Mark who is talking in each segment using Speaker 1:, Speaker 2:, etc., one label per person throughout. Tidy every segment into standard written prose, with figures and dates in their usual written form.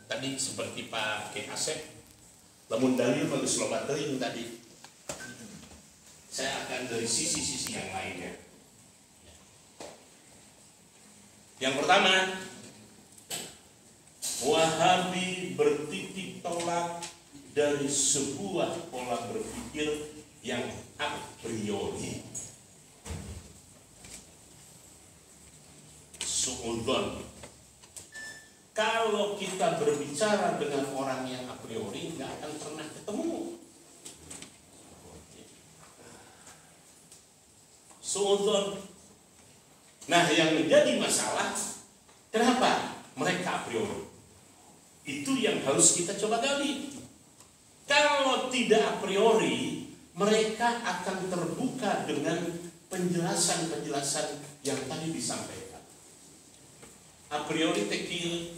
Speaker 1: tadi seperti Pak K. Asep, lamun dalil bagus loba teuing tadi. Saya akan dari sisi-sisi yang lainnya. Yang pertama, Wahabi bertitik tolak dari sebuah pola berpikir yang a priori. Suudzon. Kalau kita berbicara dengan orang yang a priori, nggak akan pernah ketemu. Suudzon. Nah, yang menjadi masalah, kenapa mereka a priori? Itu yang harus kita coba gali. Kalau tidak a priori, mereka akan terbuka dengan penjelasan-penjelasan yang tadi disampaikan. A priori tekil,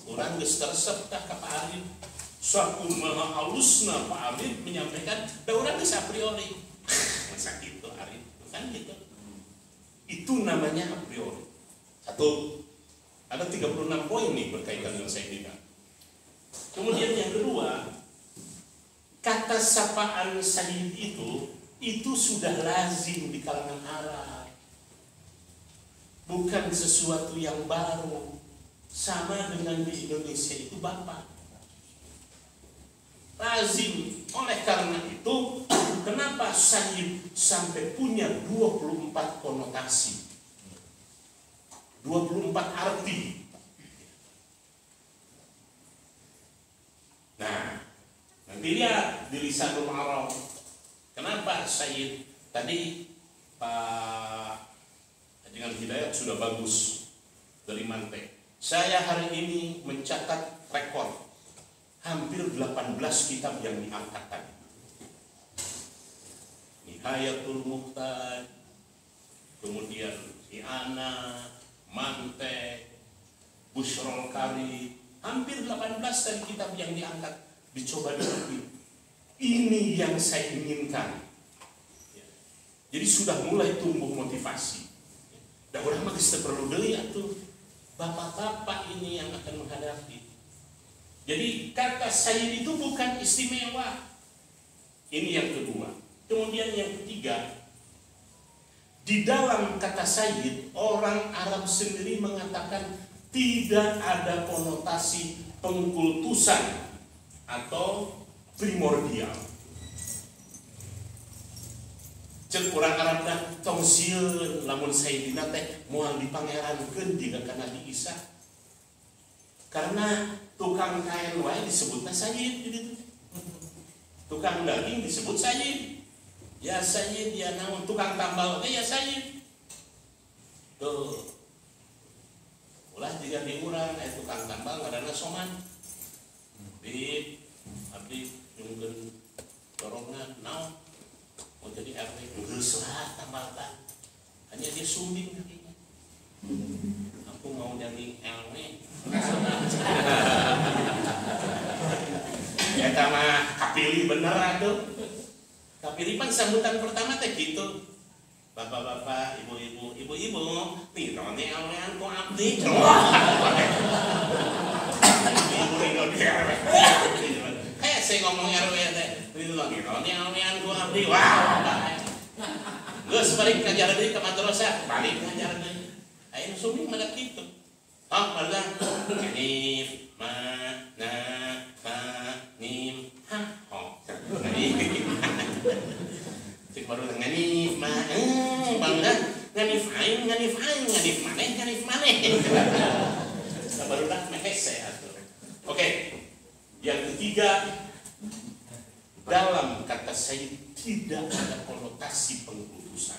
Speaker 1: orang geus teresep ka Pak Arif, sakumaha halusna Pak Arif menyampaikan, da urang geus a priori. Masa gitu Arif, kan gitu. Itu namanya a priori. Satu, ada 36 poin nih berkaitan dengan Sayyidina. Kemudian yang kedua, kata sapaan Sayyid itu sudah lazim di kalangan Arab. Bukan sesuatu yang baru. Sama dengan di Indonesia itu Bapak. Lazim. Oleh karena itu, kenapa Sayyid sampai punya 24 konotasi, 24 arti. Nah, nanti lihat di Lisanul Arab. Kenapa Sayyid tadi Pak dengan Hidayat sudah bagus dari Mantek. Saya hari ini mencatat rekor hampir 18 kitab yang diangkat tadi. Nihayatul Muqtad, kemudian I'ana, Mantek, Bushrul Kari, hampir 18 dari kitab yang diangkat dicoba dulu. Ini yang saya inginkan. Jadi sudah mulai tumbuh motivasi. Dan orang mah geus perlu deui atuh. Bapak-bapak ini yang akan menghadapi. Jadi kata Sayyid itu bukan istimewa. Ini yang kedua. Kemudian yang ketiga, di dalam kata Sayyid, orang Arab sendiri mengatakan tidak ada konotasi pengkultusan atau primordial. Cek orang Arab dah tong sieun lamun Sayyidina teh moal dipangerankeun jiga ka Nabi Isa. Karena tukang kain wae disebutna Sayyid gitu. Tukang daging disebut Sayyid. Ya Sayyid, ya naon tukang tambal teh ya Sayyid. Tuh. Ulah jiga di urang aya tukang tambal ngaranna Soman. Bib, abdi nyungkeun dorongan naon? Oh jadi RW geus lah tambal-tambal. Hanya dia sumbing kakinya. Aku mau jadi RW. Eta mah kapilih bener atuh. Kapilih pan sambutan pertama teh gitu. Bapak-bapak, ibu-ibu, nih none RW-an ku abdi. Ibu-ibu di RW. Kayak saya ngomong RW teh. Itu lagi, none ku abdi. Wah. Geus balik ngajar deui ka madrasah, balik ngajar deui. Aya nu sumbing mada kitu. Malah kanif, ma, na, fa, mim, ha, ho. Cek baru nganif, ma, bangga nganif aing, nganif maneh. Baru dah mehese atuh. Oke. Yang ketiga, dalam kata Sayyid tidak ada konotasi pengkultusan.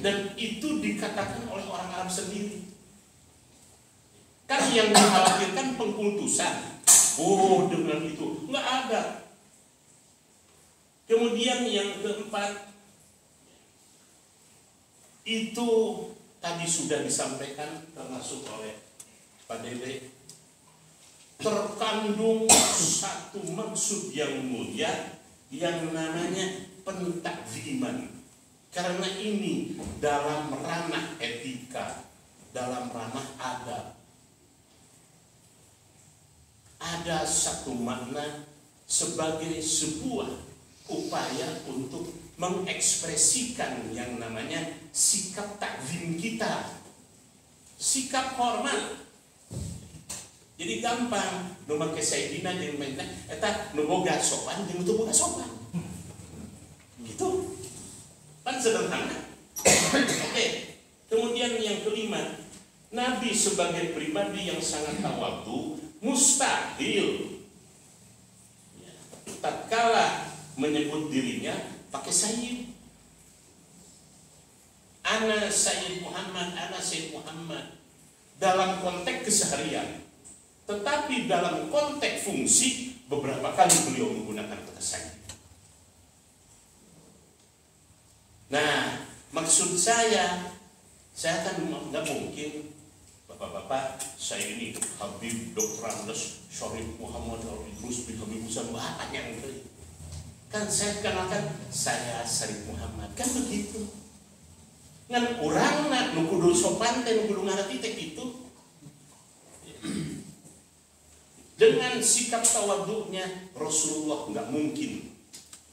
Speaker 1: Dan itu dikatakan oleh orang Arab sendiri. Kan yang dikhawatirkan pengkultusan. Oh, dengan itu nggak ada. Kemudian yang keempat, itu tadi sudah disampaikan termasuk oleh Pak Dede, terkandung satu maksud yang mulia yang namanya pentakziman. Karena ini dalam ranah etika, dalam ranah adab. ada satu makna sebagai sebuah upaya untuk mengekspresikan yang namanya sikap takzim kita, sikap hormat. Jadi gampang, nu make sayyidina jeung mainna eta nu boga sopan jeung teu boga sopan. Gitu. Kan sederhana. Oke. Kemudian yang kelima, Nabi sebagai pribadi yang sangat tawadhu, mustahil tatkala menyebut dirinya pakai sayyid. Ana Sayyid Muhammad, ana Sayyid Muhammad dalam konteks keseharian. Tetapi dalam konteks fungsi beberapa kali beliau menggunakan kata sayyid. Nah, maksud saya kan nggak mungkin bapak-bapak saya ini Habib Dr. Andes Syarif Muhammad Al-Idrus bin Habib Husain bapaknya yang beli. Kan saya kenalkan saya Syarif Muhammad, kan begitu. Ngan orang nak nu kudu sopan teh nu kudu ngarti teh gitu. Dengan sikap tawadhunya Rasulullah nggak mungkin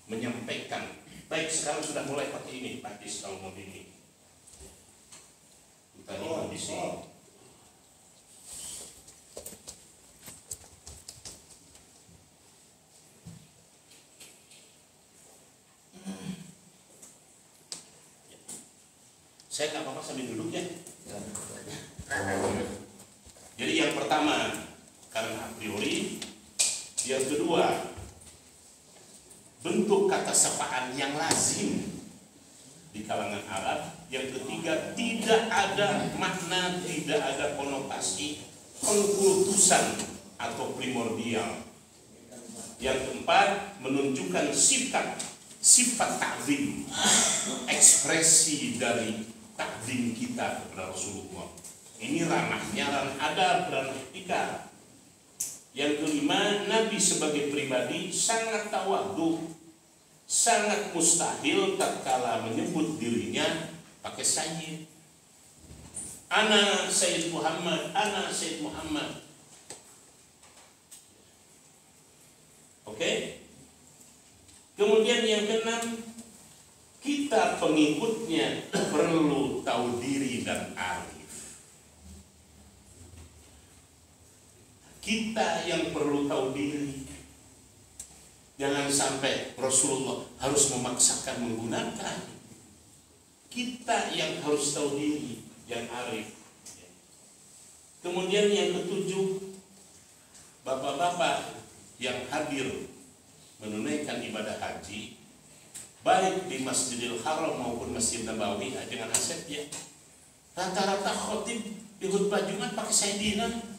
Speaker 1: menyampaikan. Baik, sekarang sudah mulai pakai ini, praktis kalau mau ini. Tadi kondisi. Saya nggak apa-apa sambil duduk ya. Jadi yang pertama karena a priori, yang kedua bentuk kata sapaan yang lazim di kalangan Arab, yang ketiga tidak ada makna, tidak ada konotasi pengkultusan atau primordial, yang keempat menunjukkan sifat takzim, ekspresi dari takzim kita kepada Rasulullah. Ini ranahnya ranah adab, ranah etika. Yang kelima, Nabi sebagai pribadi sangat tawadhu, sangat mustahil tatkala menyebut dirinya pakai sayyid. Ana Sayyid Muhammad, ana Sayyid Muhammad. Oke? Kemudian yang keenam, kita pengikutnya perlu tahu diri dan arif. Kita yang perlu tahu diri. Jangan sampai Rasulullah harus memaksakan menggunakan. Kita yang harus tahu diri, yang arif. Kemudian yang ketujuh, bapak-bapak yang hadir menunaikan ibadah haji, baik di Masjidil Haram maupun Masjid Nabawi, jangan aset ya. Rata-rata khotib di khutbah Jumat pakai sayyidina.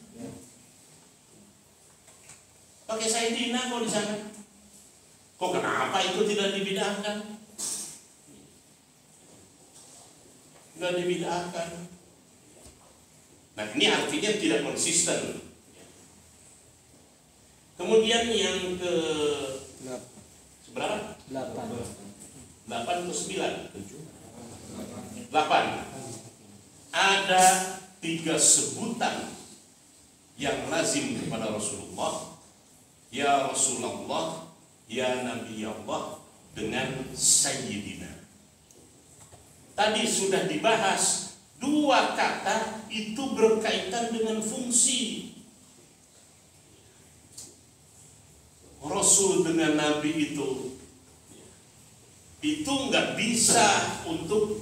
Speaker 1: Pakai sayyidina kok di sana. Kok kenapa itu tidak dibid'ahkan? Tidak dibid'ahkan. Nah, ini artinya tidak konsisten. Kemudian yang ke berapa? 8 atau 9? 8. Ada 3 sebutan yang lazim kepada Rasulullah. Ya Rasulullah, ya Nabi Allah, dengan Sayyidina. Tadi sudah dibahas 2 kata itu berkaitan dengan fungsi. Rasul dengan Nabi itu nggak bisa untuk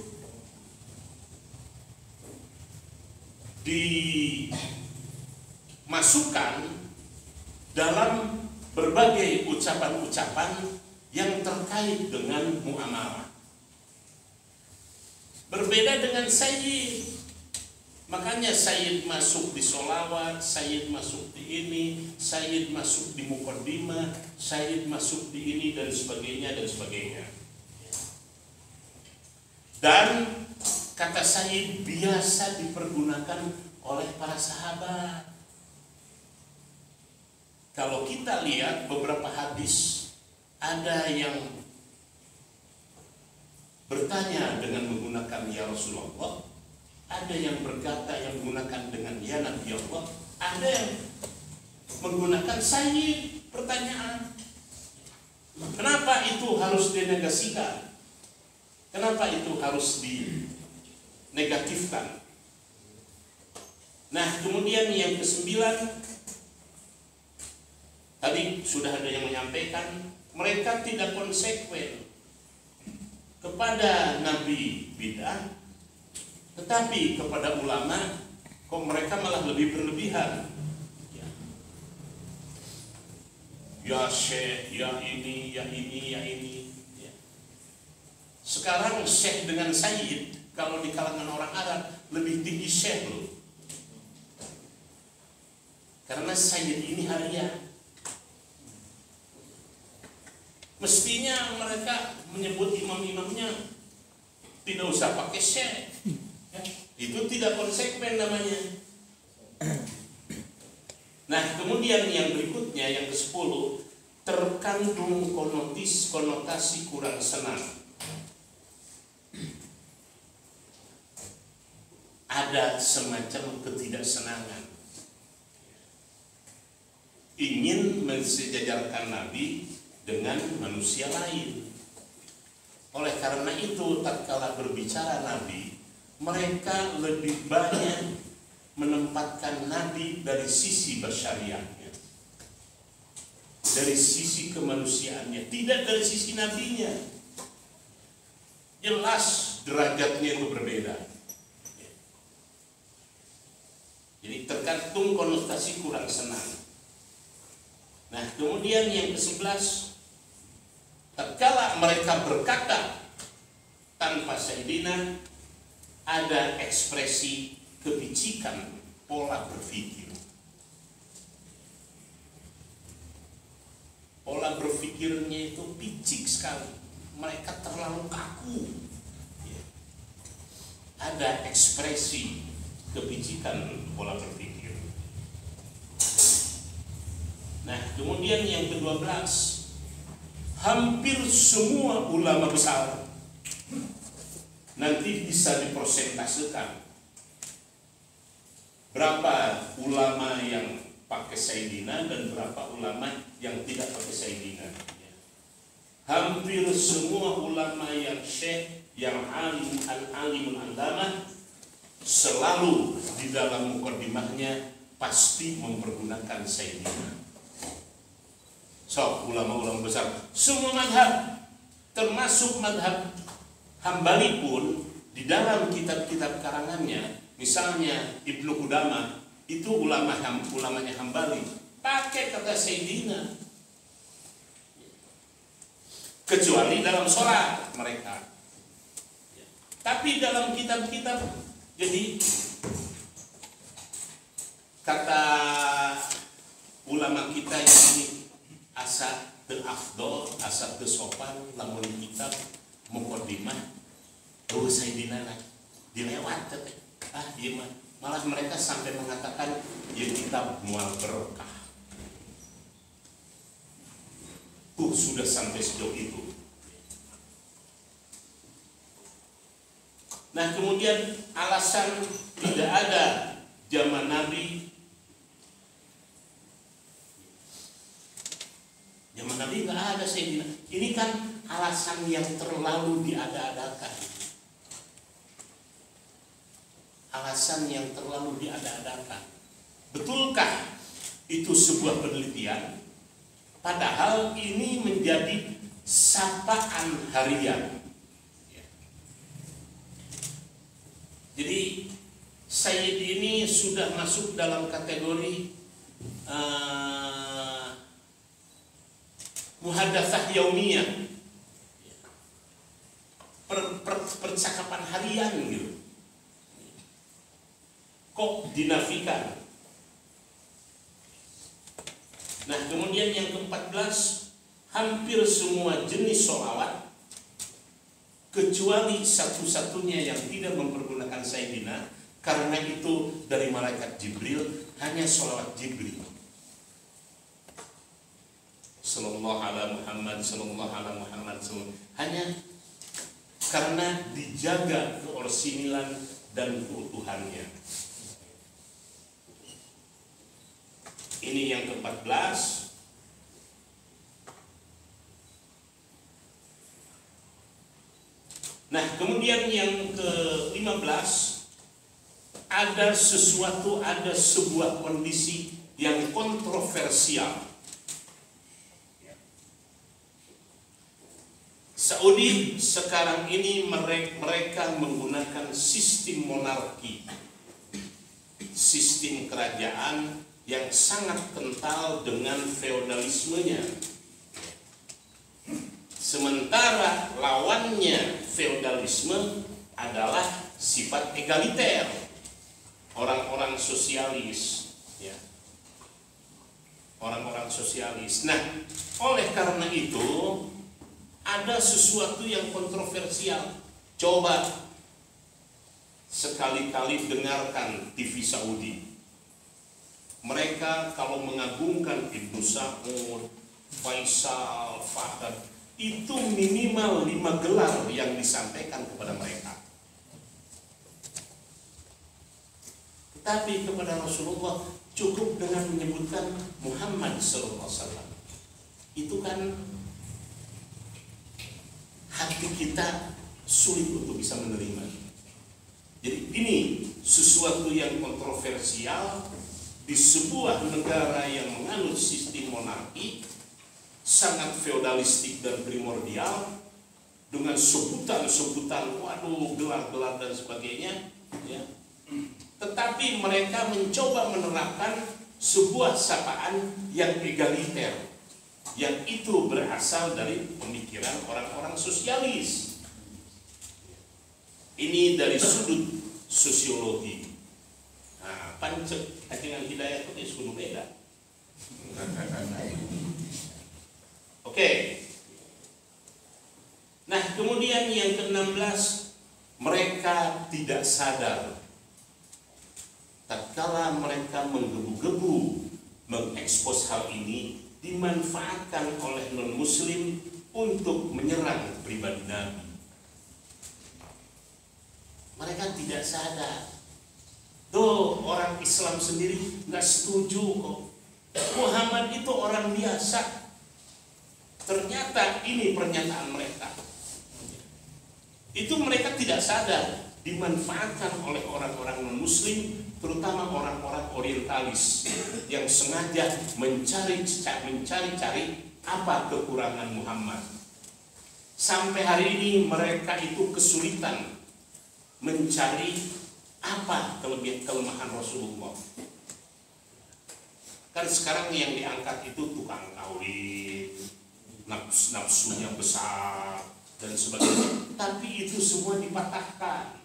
Speaker 1: dimasukkan dalam berbagai ucapan-ucapan yang terkait dengan muamalah. Berbeda dengan sayyid. Makanya sayyid masuk di sholawat, sayyid masuk di ini, sayyid masuk di muqaddimah, sayyid masuk di ini dan sebagainya dan sebagainya. Dan kata sayyid biasa dipergunakan oleh para sahabat. Kalau kita lihat beberapa hadis, ada yang bertanya dengan menggunakan ya Rasulullah, ada yang berkata yang menggunakan dengan ya Nabi Allah, ada yang menggunakan sayyid. Pertanyaan, kenapa itu harus dinegasikan? Kenapa itu harus dinegatifkan? Nah, kemudian yang ke-9, tadi sudah ada yang menyampaikan, mereka tidak konsekuen kepada nabi bid'ah, tetapi kepada ulama kok mereka malah lebih berlebihan. Ya syekh, ya ini, ya ini, ya ini. Sekarang syekh dengan sayyid, kalau di kalangan orang Arab lebih tinggi syekh loh. Karena sayyid ini harian. Mestinya mereka menyebut imam-imamnya tidak usah pakai syekh. Itu tidak konsekuen namanya. Nah, kemudian yang berikutnya, yang ke-10, terkandung konotasi kurang senang. Ada semacam ketidaksenangan. Ingin mensejajarkan Nabi dengan manusia lain. Oleh karena itu, tatkala berbicara Nabi, mereka lebih banyak menempatkan Nabi dari sisi basyariahnya, dari sisi kemanusiaannya, tidak dari sisi nabinya. Jelas derajatnya itu berbeda. Jadi tergantung konotasi kurang senang. Nah, kemudian yang ke-11, tatkala mereka berkata tanpa sayyidina, ada ekspresi kebicikan pola berpikir. Pola berpikirnya itu picik sekali. Mereka terlalu kaku. Ada ekspresi kebicikan pola berpikir. Nah, kemudian yang ke-12, hampir semua ulama besar nanti bisa dipersentasekan. Berapa ulama yang pakai sayyidina dan berapa ulama yang tidak pakai sayyidina. Hampir semua ulama yang syekh, yang alim, al-alimul allamah, selalu di dalam mukaddimahnya pasti mempergunakan sayyidina. So, ulama-ulama besar, semua madhab, termasuk madhab Hambali pun, di dalam kitab-kitab karangannya, misalnya Ibnu Qudamah, itu ulamanya Hambali, pakai kata sayyidina. Kecuali dalam sholat mereka. Tapi dalam kitab-kitab, jadi kata ulama kita yang ini, asa afdol, asa sopan, lamun kitab muqaddimah, sayyidina dilewat. Iya mah. Malah mereka sampai mengatakan ya kitab mual berkah. Sudah sampai sejauh itu. Nah, kemudian alasan tidak ada zaman Nabi. Zaman Nabi nggak ada sayyidina. Ini kan alasan yang terlalu diada-adakan. Alasan yang terlalu diada-adakan. Betulkah itu sebuah penelitian? Padahal ini menjadi sapaan harian. Jadi sayyid ini sudah masuk dalam kategori muhadatsah yaumiyah, percakapan harian gitu. Kok dinafikan? Nah, kemudian yang ke-14, hampir semua jenis sholawat kecuali satu-satunya yang tidak mempergunakan sayyidina, karena itu dari malaikat Jibril, hanya sholawat Jibril. Sallallahu ala Muhammad, sallallahu ala Muhammad, hanya karena dijaga keorsinilan dan keutuhannya. Ini yang ke-14. Nah, kemudian yang ke-15, ada sebuah kondisi yang kontroversial. Saudi sekarang ini mereka menggunakan sistem monarki, sistem kerajaan yang sangat kental dengan feodalismenya. Sementara lawannya feodalisme adalah sifat egaliter, orang-orang sosialis, ya. Orang-orang sosialis. Nah, oleh karena itu ada sesuatu yang kontroversial. Coba sekali-kali dengarkan TV Saudi. Mereka kalau mengagungkan Ibnu Saud, Faisal, Fahd, itu minimal 5 gelar yang disampaikan kepada mereka. Tapi kepada Rasulullah cukup dengan menyebutkan Muhammad SAW. Itu kan hati kita sulit untuk bisa menerima. Jadi ini sesuatu yang kontroversial di sebuah negara yang menganut sistem monarki, sangat feodalistik dan primordial, dengan sebutan-sebutan, waduh, gelar-gelar dan sebagainya, ya. Tetapi mereka mencoba menerapkan sebuah sapaan yang egaliter, yang itu berasal dari pemikiran orang-orang sosialis. Ini dari sudut sosiologi. Nah, pancet dengan hidayah itu sudah beda. Oke. Nah, kemudian yang ke-16, mereka tidak sadar tatkala mereka menggebu-gebu mengekspos hal ini, dimanfaatkan oleh non-muslim untuk menyerang pribadi Nabi. Mereka tidak sadar. Tuh, orang Islam sendiri nggak setuju kok. Muhammad itu orang biasa. Ternyata ini pernyataan mereka. Itu mereka tidak sadar, dimanfaatkan oleh orang-orang non-muslim, terutama orang-orang orientalis yang sengaja mencari-cari apa kekurangan Muhammad. Sampai hari ini mereka itu kesulitan mencari apa kelemahan Rasulullah. Kan sekarang yang diangkat itu tukang kawin, nafsunya besar dan sebagainya. Tapi itu semua dipatahkan.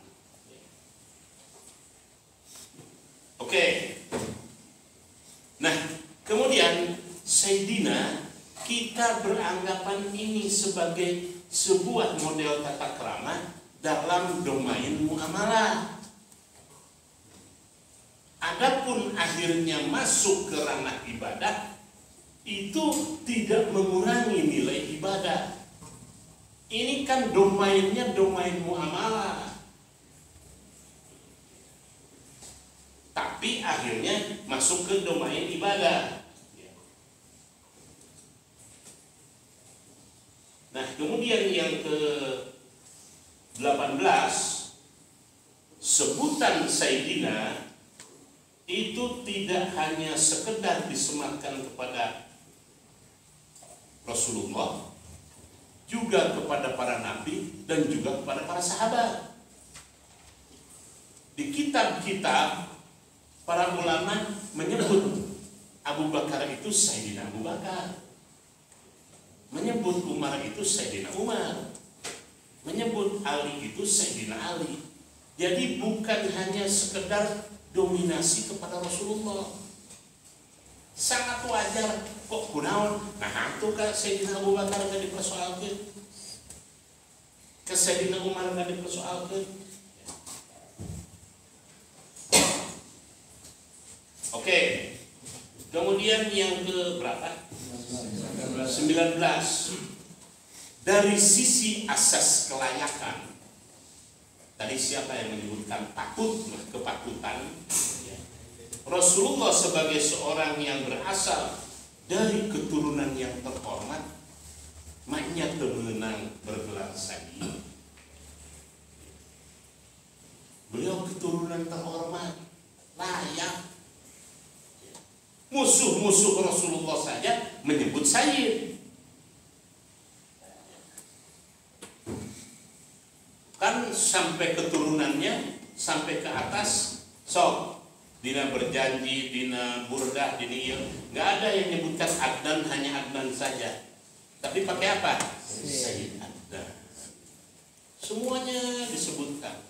Speaker 1: Oke. Nah, kemudian Sayyidina, kita beranggapan ini sebagai sebuah model tata krama dalam domain muamalah. Adapun akhirnya masuk ke ranah ibadah, itu tidak mengurangi nilai ibadah. Ini kan domainnya domain muamalah. Tapi akhirnya masuk ke domain ibadah. Nah, kemudian yang ke-18, sebutan Sayyidina itu tidak hanya sekedar disematkan kepada Rasulullah, juga kepada para nabi dan juga kepada para sahabat. Di kitab-kitab para ulama menyebut Abu Bakar itu Sayyidina Abu Bakar, menyebut Umar itu Sayyidina Umar, menyebut Ali itu Sayyidina Ali. Jadi bukan hanya sekedar dominasi kepada Rasulullah. Sangat wajar kok kunaon. Nah, itu kan Sayyidina Abu Bakar gak dipersoalkan, ke Sayyidina Umar gak dipersoalkan. Oke. Kemudian yang ke berapa? 19. Dari sisi asas kelayakan, tadi siapa yang menyebutkan patut, kepatutan, ya. Rasulullah sebagai seorang yang berasal dari keturunan yang terhormat, maknya temenang bergelar sayyid. Beliau keturunan terhormat, layak. Musuh-musuh Rasulullah saja menyebut sayyid. Kan sampai keturunannya, sampai ke atas, sok dina berjanji, dina burdah, dina iya, nggak ada yang menyebutkan Adnan, hanya Adnan saja. Tapi pakai apa? Sayyid Adnan. Semuanya disebutkan.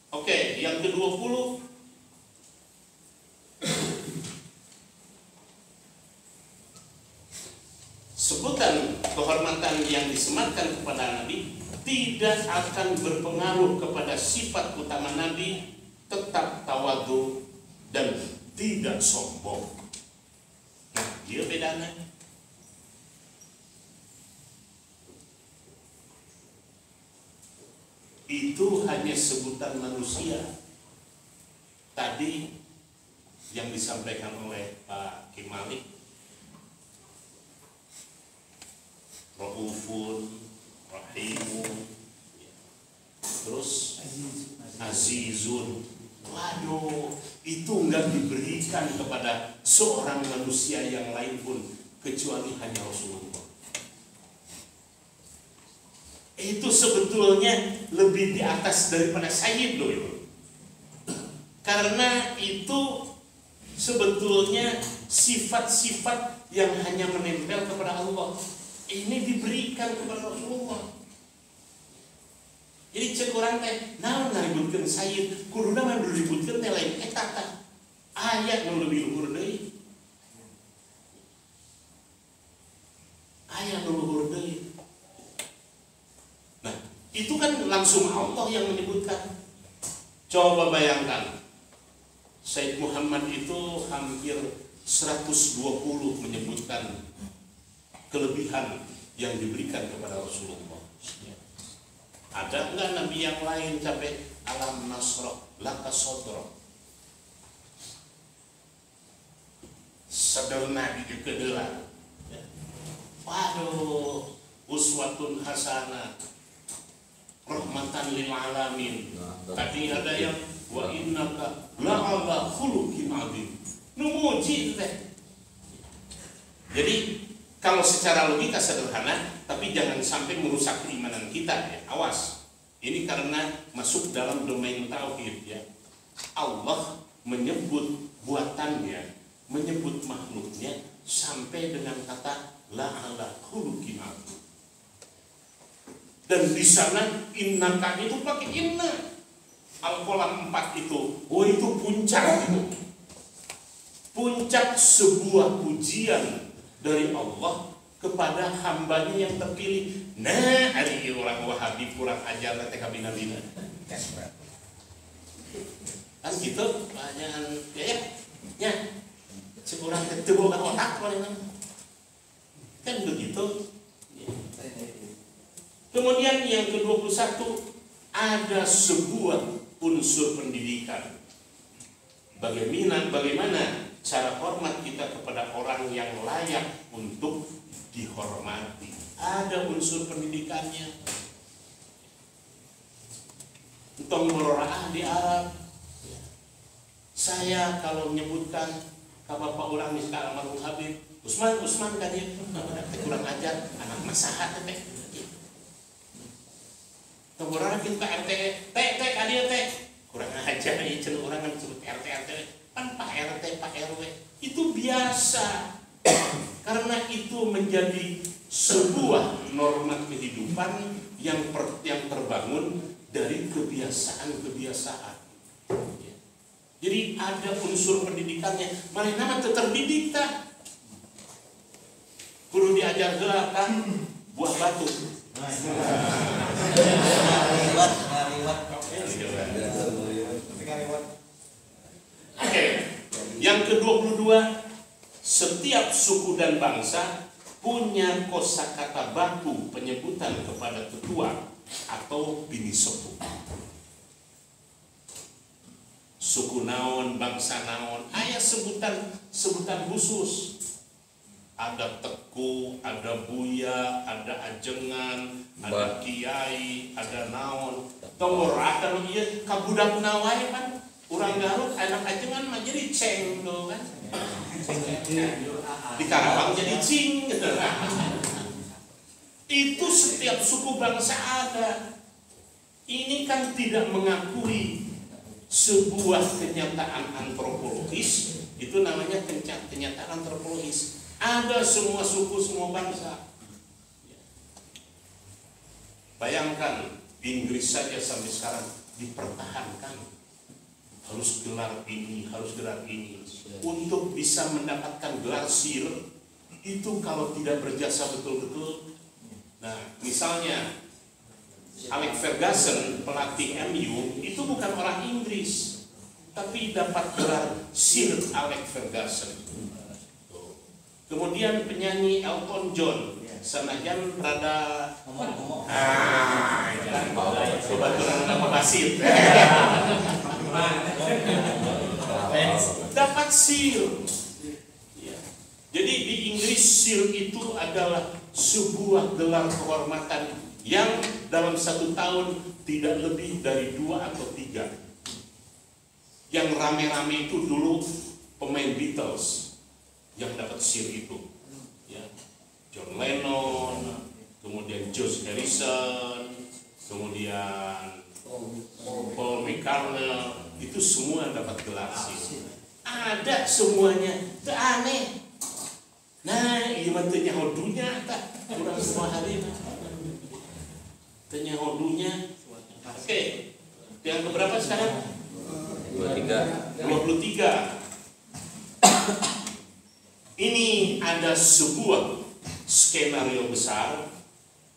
Speaker 1: Oke, yang ke-20, sebutan kehormatan yang disematkan kepada Nabi tidak akan berpengaruh kepada sifat utama Nabi, tetap tawadhu dan tidak sombong. Nah, dia bedanya. Itu hanya sebutan manusia. Tadi yang disampaikan oleh Pak Kim Malik, Raufun, Rahimun, terus Azizun. Waduh, itu enggak diberikan kepada seorang manusia yang lain pun kecuali hanya Rasulullah. Itu sebetulnya lebih di atas daripada sayyid loh itu. Karena itu sebetulnya sifat-sifat yang hanya menempel kepada Allah. Ini diberikan kepada Rasulullah. Jadi cek orang teh, naon ngaributkeun sayyid, kuduna mah diributkeun teh lain eta tah. Aya nu leuwih luhur deui. Aya nu luhur deui. Nah, itu kan langsung Allah yang menyebutkan. Coba bayangkan, Sayyid Muhammad itu hampir 120 menyebutkan kelebihan yang diberikan kepada Rasulullah. Ada enggak Nabi yang lain sampai alam nasroh laka sodroh, sederna di kedelan. Waduh, uswatun hasanah, rahmatan lil alamin. Tadi ada yang wa innaka la'ala khuluqin adzim. Numuji teh. Jadi kalau secara logika sederhana, tapi jangan sampai merusak keimanan kita ya. Awas. Ini karena masuk dalam domain tauhid ya. Allah menyebut buatannya, menyebut makhluknya sampai dengan kata la'ala khuluqin adzim. Dan di sana innaka itu pakai inna. Al-Qalam 4 itu, oh itu puncak itu. Puncak sebuah pujian dari Allah kepada hambanya yang terpilih. Nah, hari ini orang Wahabi kurang ajar nanti kabina-bina. Kan gitu, banyak ya, sekurang terbuka otak kan begitu. Kemudian yang ke-21, ada sebuah unsur pendidikan. Bagaimana cara hormat kita kepada orang yang layak untuk dihormati. Ada unsur pendidikannya. Entong merora'ah di Arab. Saya kalau menyebutkan ke bapak orang misalkan almarhum Habib Usman kan ya, kurang ajar anak masahat teh. Kemudian kita RT teh kadia teh kurang ajar ya cenah urang kan disebut RT kan Pak RT Pak RW itu biasa. Karena itu menjadi sebuah norma kehidupan yang terbangun dari kebiasaan-kebiasaan. Jadi ada unsur pendidikannya. Mana nama terdidik tak? Kudu diajar gerak kan buah batu. Oke. Yang ke-22, setiap suku dan bangsa punya kosakata baku penyebutan kepada tetua atau bini sepuh. suku naon, bangsa naon, aya sebutan khusus. Ada Teku, ada Buya, ada Ajengan, ada Kiai, ada naon. Tong akan ieu ka budak nawai kan. Urang Garut anak Ajengan mah jadi ceng tuh kan. Di Karawang jadi cing. Itu setiap suku bangsa ada. Ini kan tidak mengakui sebuah kenyataan antropologis. Itu namanya kenyataan antropologis. Ada semua suku, semua bangsa. Bayangkan Inggris saja sampai sekarang dipertahankan. Harus gelar ini, harus gelar ini. Untuk bisa mendapatkan gelar Sir, itu kalau tidak berjasa betul-betul. Nah, misalnya Alex Ferguson, pelatih MU, itu bukan orang Inggris, tapi dapat gelar Sir Alex Ferguson. Kemudian penyanyi Elton John, senajan rada kebetulan nama Basit, dapat Sir. Jadi di Inggris Sir itu adalah sebuah gelar kehormatan yang dalam 1 tahun tidak lebih dari 2 atau 3. Yang rame-rame itu dulu pemain Beatles yang dapat Sir itu, ya. John Lennon, kemudian George Harrison, kemudian Paul McCartney, itu semua dapat gelar Sir. Ada semuanya, itu aneh. Nah, iya mah teu nyahodunya tak urang semua hari teu nyahodunya. Oke. Yang keberapa sekarang? 23. Ini ada sebuah skenario besar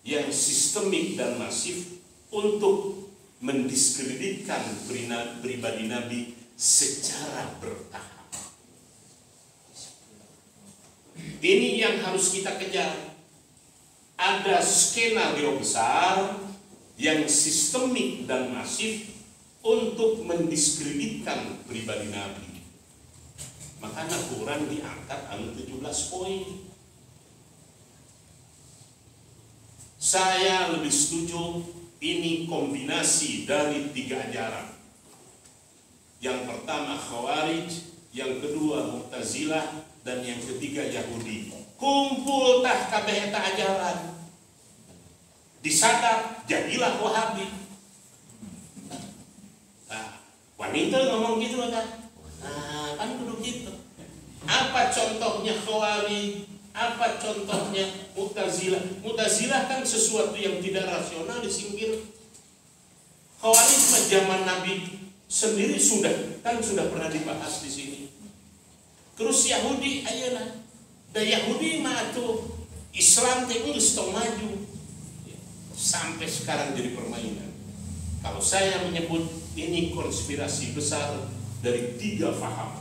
Speaker 1: yang sistemik dan masif untuk mendiskreditkan pribadi Nabi secara bertahap. Ini yang harus kita kejar. Ada skenario besar yang sistemik dan masif untuk mendiskreditkan pribadi Nabi. Makanya Quran diangkat anu 17 poin. Saya lebih setuju ini kombinasi dari 3 ajaran. Yang pertama Khawarij, yang kedua Mu'tazilah, dan yang ketiga Yahudi. Kumpul tah kabeh eta ajaran. Disadap jadilah Wahabi. Nah, wanita ngomong gitu kan. Nah, kan kudu gitu. Apa contohnya Khawarij? Apa contohnya Mu'tazilah? Mu'tazilah kan sesuatu yang tidak rasional disingkir. Khawarij zaman Nabi sendiri sudah pernah dibahas di sini. Terus Yahudi ayeuna. Da Yahudi mah tuh Islam teh geus tong maju. Sampai sekarang jadi permainan. Kalau saya menyebut ini konspirasi besar dari 3 faham.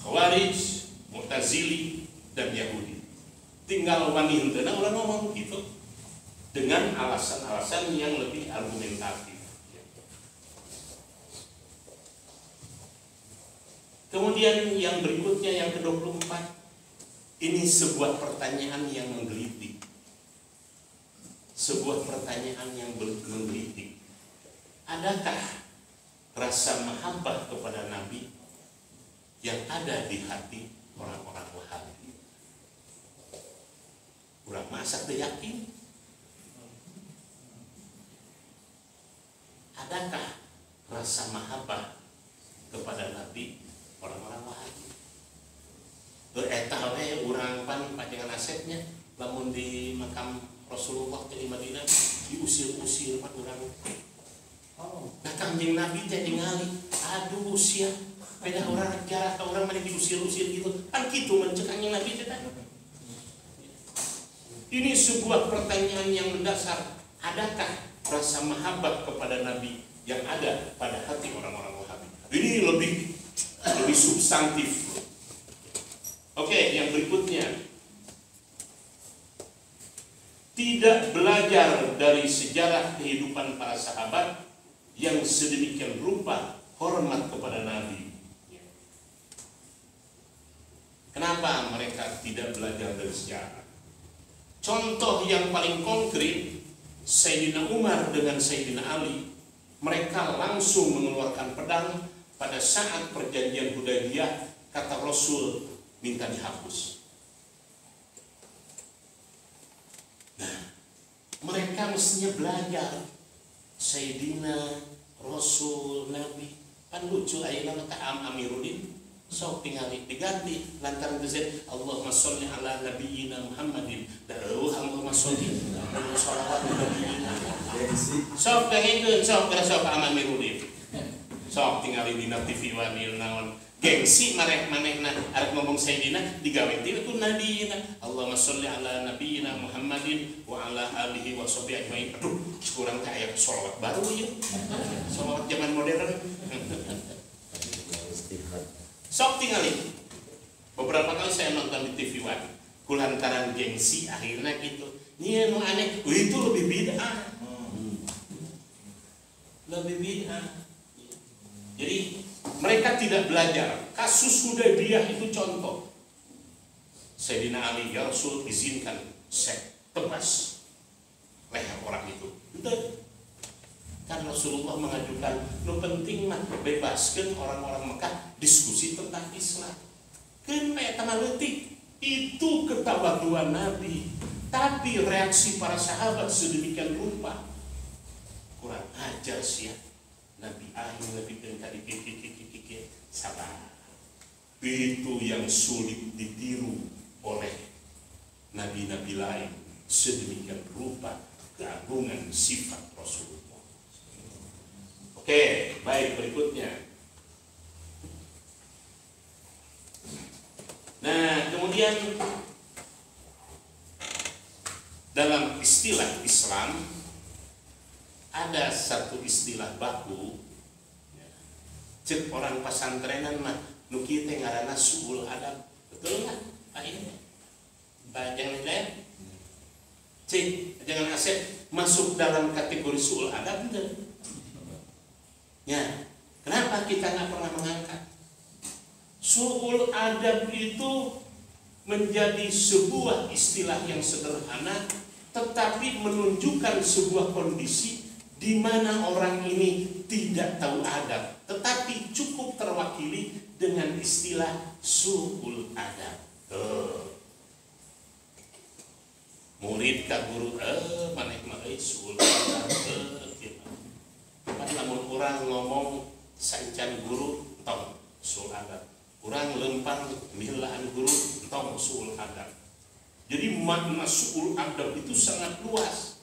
Speaker 1: Khawarij, Mu'tazili, dan Yahudi. Tinggal wanintana orang ngomong gitu dengan alasan-alasan yang lebih argumentatif. Kemudian yang berikutnya yang ke-24, ini sebuah pertanyaan yang menggelitik. Sebuah pertanyaan yang menggelitik. Adakah rasa mahabbah kepada Nabi yang ada di hati orang-orang Wahabi? Urang masa teu yakin. Adakah rasa mahabbah kepada Nabi orang-orang Wahabi? Eta we urang pan pajangan asetnya lamun di makam Rasulullah di Madinah diusir-usir pan urang. Nah Kanjeng Nabi teh ningali, aduh sia, beda orang jarak ka urang mah diusir-usir gitu. Kan kitu mencek Kanjeng Nabi teh tadi. Ini sebuah pertanyaan yang mendasar. Adakah rasa mahabbah kepada Nabi yang ada pada hati orang-orang Wahabi? Ini lebih substantif. Oke, yang berikutnya. Tidak belajar dari sejarah kehidupan para sahabat yang sedemikian rupa hormat kepada Nabi. Kenapa mereka tidak belajar dari sejarah? Contoh yang paling konkret, Sayyidina Umar dengan Sayyidina Ali, mereka langsung mengeluarkan pedang pada saat perjanjian Hudaybiyah. Kata Rasul, minta dihapus. Nah, mereka mestinya belajar. Sayyidina Rasul Nabi kan lucu ayeuna mah Amiruddin sok tingali diganti lantaran itu Allahumma sholli ala nabiyyina Muhammadin Allahumma sholli sholawat nabiyyina sok pengen sok Amiruddin sok tingali dina TV wanil naon gengsi manehna arep ngomong Sayyidina digawe ti ku nabiyina Allahumma sholli ala nabiyyina Muhammadin wa ala alihi wa sahbihi ajmain. Aduh, kurang teh aya sholawat baru ieu. Sholawat zaman modern. Sok tingali. Beberapa kali saya nonton di TV One. Kulantaran gengsi akhirnya gitu. Nya nu aneh, itu lebih bid'ah. Lebih bid'ah. Jadi mereka tidak belajar. Kasus Hudaybiyah itu contoh. Sayyidina Ali, ya Rasul izinkan saya tebas leher orang itu. Betul. Kan Rasulullah mengajukan, nu penting mah bebaskan orang-orang Mekah diskusi tentang Islam. Kan aya tama leutik. Itu ketawaduan Nabi. Tapi reaksi para sahabat sedemikian rupa. Kurang ajar sih ya. Nabi akhir Nabi tadi kikik sabar. Itu yang sulit ditiru oleh nabi-nabi lain. Sedemikian rupa keagungan sifat Rasulullah. Oke, baik berikutnya. Nah, kemudian dalam istilah Islam ada satu istilah baku, cek orang pesantrenan mah nu kieu teh ngaranna suul adab. Betul nggak Pak ini? Pak jangan lihat. Cek jangan Asep masuk dalam kategori suul adab enggak? Ya, kenapa kita nggak pernah mengangkat? Suul adab itu menjadi sebuah istilah yang sederhana, tetapi menunjukkan sebuah kondisi di mana orang ini tidak tahu adab, tetapi cukup terwakili dengan istilah suul adab. Murid ka guru, maneh mah suul adab. Kan lamun urang ngomong sancan guru, tong suul adab. Urang lempar milaan guru, tong suul adab. Jadi makna suul adab itu sangat luas.